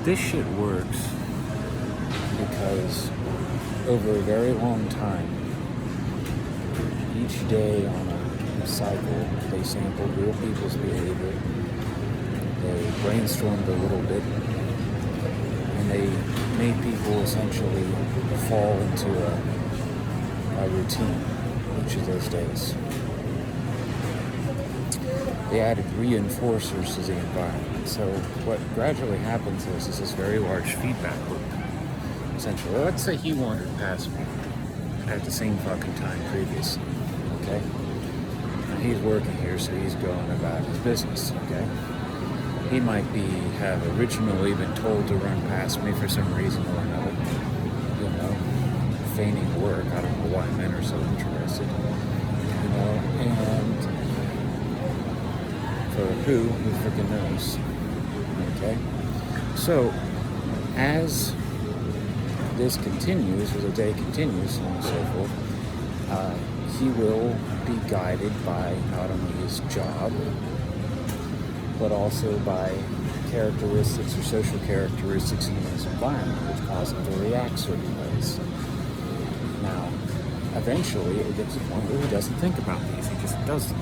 This shit works because over a very long time, each day on a cycle, they sampled real people's behavior, they brainstormed a little bit, and they made people essentially fall into a routine each of those days. They added reinforcers to the environment. So what gradually happens is this very large feedback loop. Essentially, let's say he wandered past me at the same fucking time previously, okay? Now he's working here, so he's going about his business, okay? He might have originally been told to run past me for some reason or another, you know, feigning work. I don't know why men are so interested, you know, and for who freaking knows, okay? So, as this continues, as the day continues, and so forth, he will be guided by not only his job, but also by characteristics or social characteristics in his environment, which cause him to react certain ways. Now, eventually, it gets to the point where he doesn't think about these, he just does them.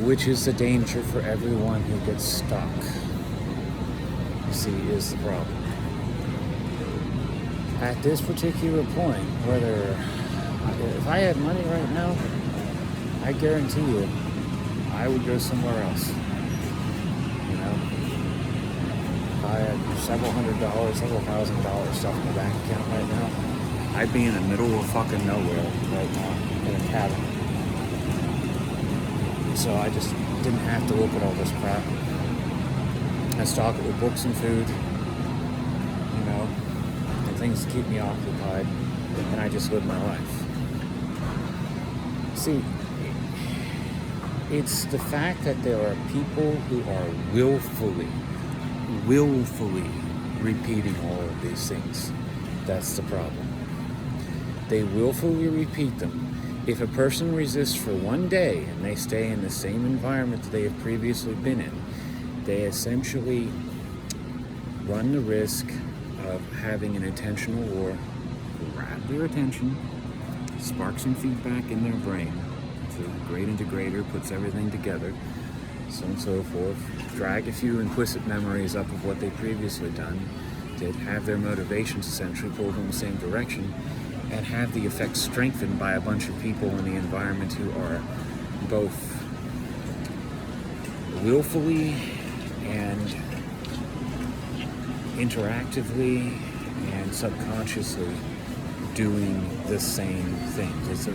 Which is the danger for everyone who gets stuck. You see, is the problem. At this particular point, if I had money right now, I guarantee you, I would go somewhere else. You know, if I had several $1,000 stuff in the bank account right now, I'd be in the middle of fucking nowhere right now in a cabin. So I just didn't have to look at all this crap. I stock it with books and food, you know, and things to keep me occupied, and I just live my life. See, it's the fact that there are people who are willfully repeating all of these things. That's the problem. They willfully repeat them. If a person resists for one day and they stay in the same environment that they have previously been in, they essentially run the risk of having an attentional war grab their attention, spark some feedback in their brain. So the great integrator puts everything together, so on and so forth, drag a few implicit memories up of what they've previously done, to have their motivations essentially pulled in the same direction, and have the effect strengthened by a bunch of people in the environment who are both willfully and interactively and subconsciously doing the same things.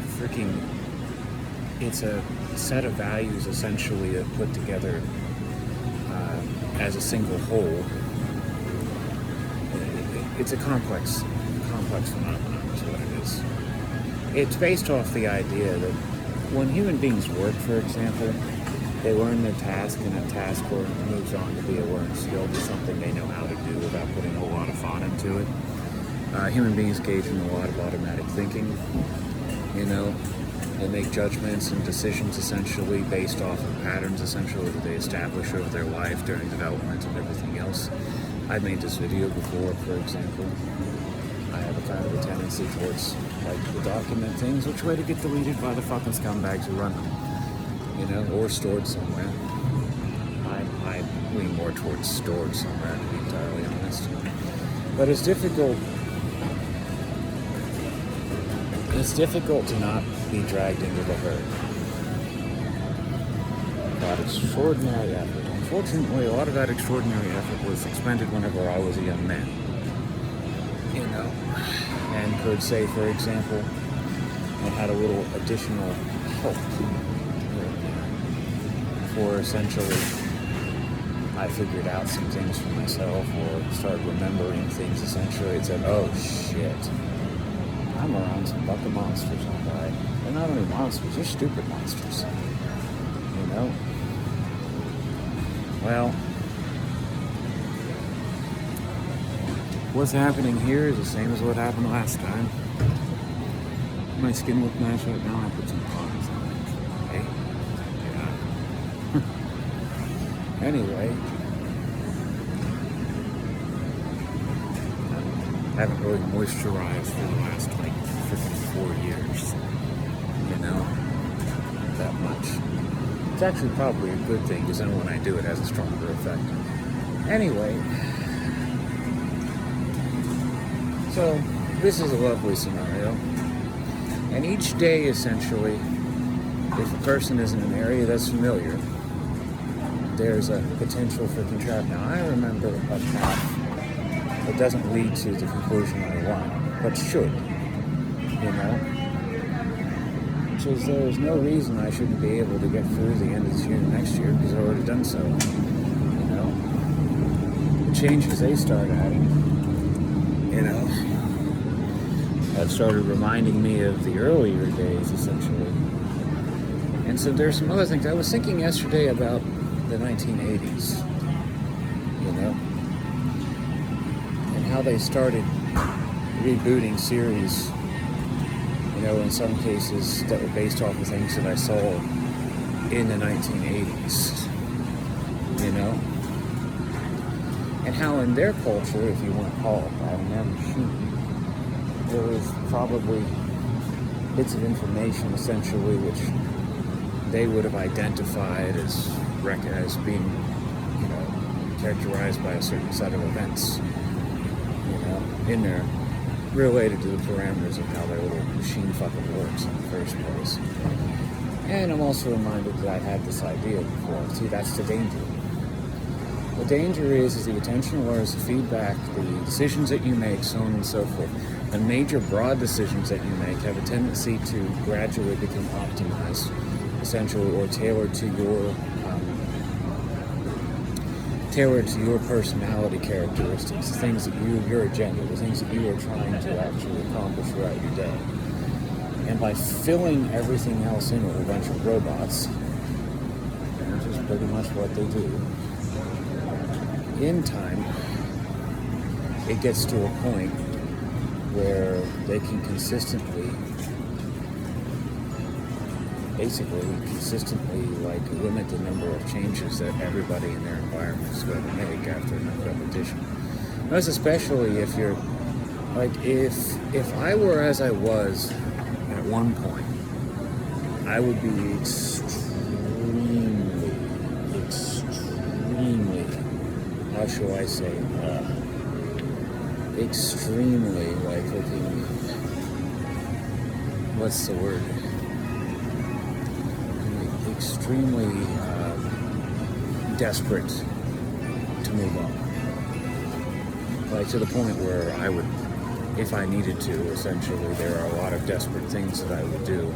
It's a set of values essentially that put together as a single whole. It's a complex phenomenon. What it is. It's based off the idea that when human beings work, for example, they learn their task, and a task moves on to be a learned skill, to something they know how to do without putting a whole lot of thought into it. Human beings engage in a lot of automatic thinking. You know, they make judgments and decisions essentially based off of patterns essentially that they establish over their life during development and everything else. I've made this video before, for example. I have a kind of a tendency towards, like, to document things, which way to get deleted by the fucking scumbags who run them, you know, or stored somewhere. I lean more towards stored somewhere, to be entirely honest. But it's difficult to not be dragged into the herd. That extraordinary effort. Unfortunately, a lot of that extraordinary effort was expended whenever I was a young man. You know, and could say, for example, I had a little additional help for essentially I figured out some things for myself or started remembering things essentially. It said, oh shit, I'm around some bucket monsters, alright. They're not only monsters, they're stupid monsters. You know? Well, what's happening here is the same as what happened last time. My skin look nice right now. I put some pawns on it. Hey? Yeah. Anyway, haven't really moisturized for the last like freaking 4 years. You know, that much. It's actually probably a good thing because then when I do, it has a stronger effect. Anyway, so this is a lovely scenario, and each day essentially, if a person is in an area that's familiar, there's a potential for trap. Now, I remember a path that doesn't lead to the conclusion I want, but should, you know? Which is there's no reason I shouldn't be able to get through the end of this year and next year, because I've already done so, you know? The changes they start adding, you know, have started reminding me of the earlier days, essentially. And so there's some other things. I was thinking yesterday about the 1980s, you know, and how they started rebooting series, you know, in some cases that were based off of things that I saw in the 1980s, you know, and how in their culture, if you want to call it that, in their machine, there was probably bits of information essentially which they would have identified as being, you know, characterized by a certain set of events, you know, in there, related to the parameters of how their little machine fucking works in the first place. And I'm also reminded that I had this idea before. See, that's the danger. The danger is the attentional or is the feedback, the decisions that you make, so on and so forth. The major broad decisions that you make have a tendency to gradually become optimized, essentially, or tailored to your personality characteristics, the things that your agenda, the things that you are trying to actually accomplish throughout your day. And by filling everything else in with a bunch of robots, which is pretty much what they do, in time, it gets to a point where they can consistently like limit the number of changes that everybody in their environment is going to make after enough repetition. That's especially if you're like, if I were as I was at one point, I would be extremely, how shall I say, extremely like looking, what's the word? Extremely desperate to move on. Like to the point where I would, if I needed to, essentially, there are a lot of desperate things that I would do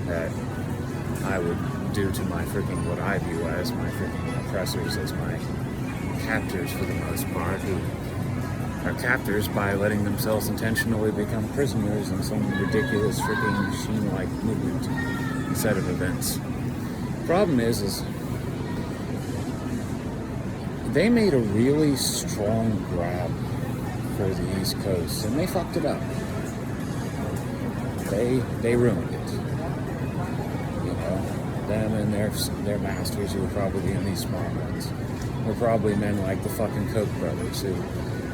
that I would do to my freaking, what I view as my freaking oppressors, as my captors for the most part, who are captors by letting themselves intentionally become prisoners in some ridiculous freaking machine-like movement and set of events. Problem is they made a really strong grab for the East Coast, and they fucked it up. They ruined it. You know, them and their masters, who were probably in these small ones, were probably men like the fucking Koch brothers, who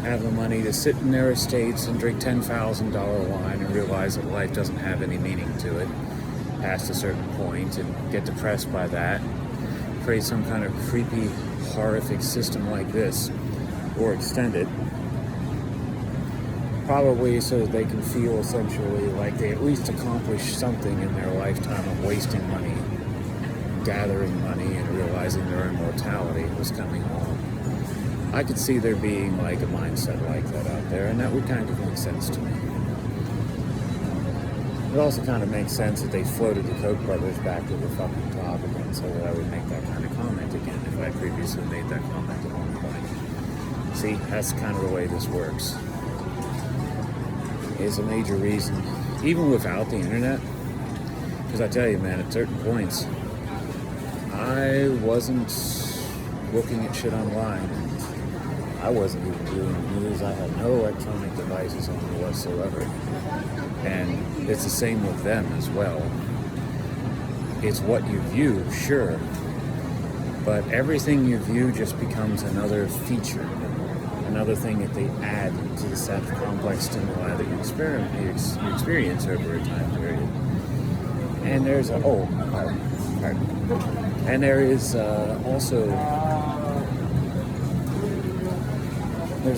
have the money to sit in their estates and drink $10,000 wine and realize that life doesn't have any meaning to it past a certain point, and get depressed by that, create some kind of creepy, horrific system like this, or extend it, probably so that they can feel essentially like they at least accomplished something in their lifetime of wasting money, gathering money, and realizing their immortality was coming home. I could see there being like a mindset like that out there, and that would kind of make sense to me. It also kind of makes sense that they floated the Koch brothers back to the fucking top again, so that I would make that kind of comment again if I previously made that comment at one point. See, that's kind of the way this works. It's a major reason, even without the internet, because I tell you, man, at certain points, I wasn't looking at shit online. I wasn't even doing news. I had no electronic devices on me whatsoever. And it's the same with them as well. It's what you view, sure, but everything you view just becomes another feature, another thing that they add to the set of complex stimuli that you experience over a time period. And there's a and there is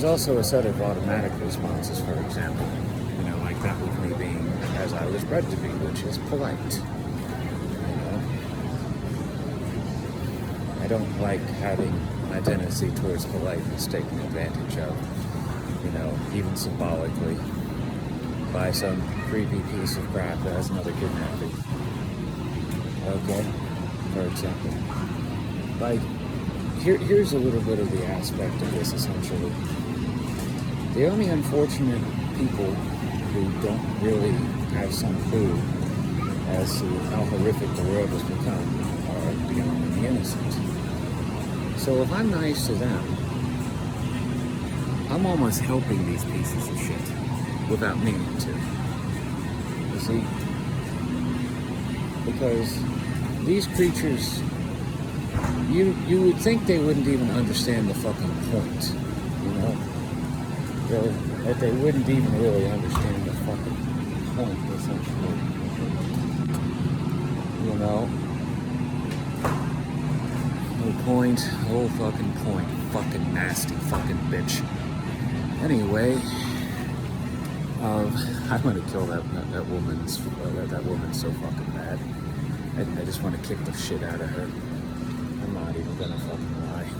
also a set of automatic responses, for example. Like that with me being as I was bred to be, which is polite. I don't like having my tendency towards politeness taken advantage of, even symbolically, by some creepy piece of crap that has another kidnapping. Okay, for example. Like, here's a little bit of the aspect of this, essentially. The only unfortunate people who don't really have some clue as to how horrific the world has become are the young and the innocent. So if I'm nice to them, I'm almost helping these pieces of shit without meaning to. You see? Because these creatures, you would think they wouldn't even understand the fucking point, that they wouldn't even really understand the fucking point, essentially. No point, whole fucking point, fucking nasty fucking bitch. Anyway, I want to kill that woman so fucking bad. I just want to kick the shit out of her. I'm not even gonna fucking lie.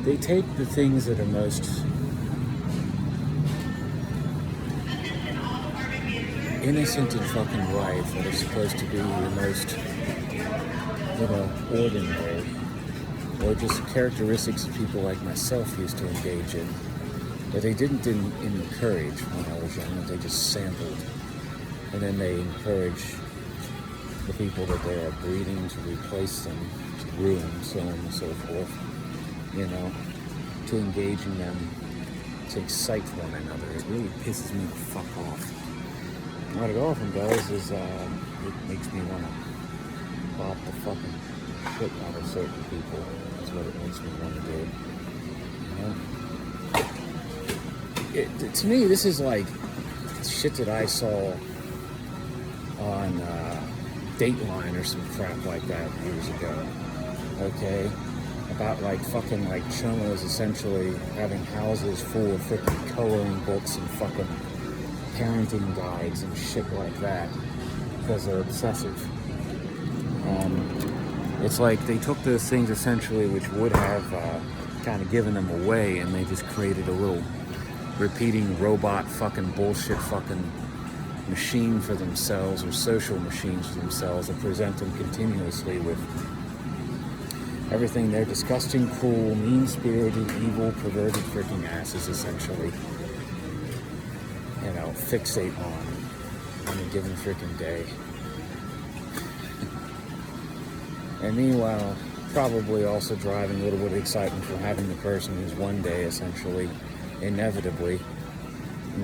They take the things that are most innocent and fucking life that are supposed to be the most, ordinary, or just characteristics that people like myself used to engage in, that they didn't encourage when I was young, they just sampled. And then they encourage the people that they are breeding to replace them, to ruin, so on and so forth, to engage in them, to excite one another. It really pisses me the fuck off. What it often does is it makes me want to pop the fucking shit out of certain people. That's what it makes me want to do. To me, this is like shit that I saw on Dateline or some crap like that years ago. Okay? About like fucking like chumos essentially having houses full of freaking coloring books and fucking parenting guides and shit like that because they're obsessive. It's like they took those things essentially which would have kind of given them away, and they just created a little repeating robot fucking bullshit fucking machine for themselves, or social machines for themselves, that present them continuously with everything they're disgusting, cruel, mean-spirited, evil, perverted freaking asses essentially fixate on a given freaking day. And meanwhile, probably also driving a little bit of excitement from having the person who's one day essentially, inevitably,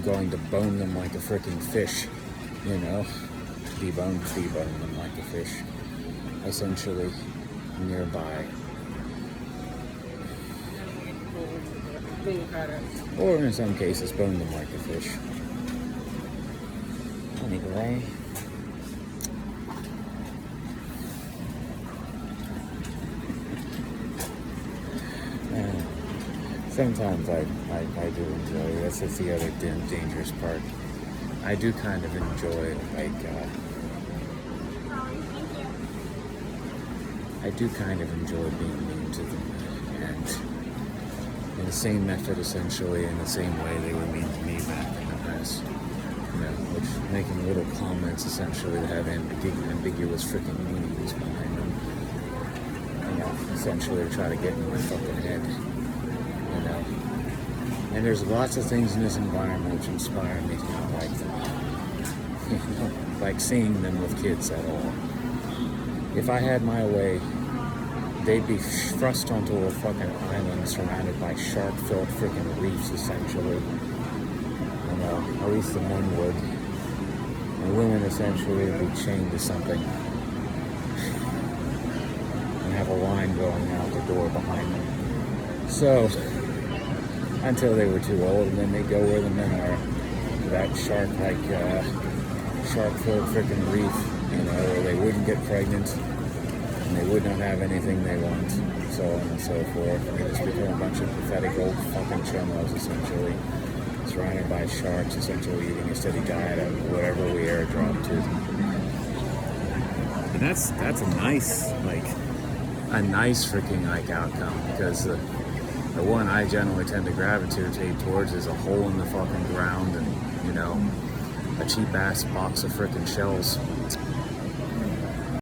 going to bone them like a freaking fish, debone them like a fish, essentially, nearby. Or in some cases, bone them like a fish. Anyway. Sometimes I do enjoy it. That's the other dangerous part. I do kind of enjoy, being mean to them. And in the same method, essentially, in the same way they were mean to me back in the past. Which making little comments, essentially, that have ambiguous freaking meanings behind them. Essentially to try to get in my fucking head. And there's lots of things in this environment which inspire me to not like them. Like seeing them with kids at all. If I had my way, they'd be thrust onto a fucking island surrounded by shark-filled freaking reefs, essentially. At least the men would. And women essentially would be chained to something. And have a line going out the door behind them. So, until they were too old, and then they'd go where the men are. That shark-filled freaking reef, where they wouldn't get pregnant and they would not have anything they want, so on and so forth. They just become a bunch of pathetic old fucking chumos, essentially, surrounded by sharks, essentially eating a steady diet of whatever we airdrop to. And that's a nice freaking outcome, because the one I generally tend to gravitate towards is a hole in the fucking ground and, a cheap ass box of freaking shells.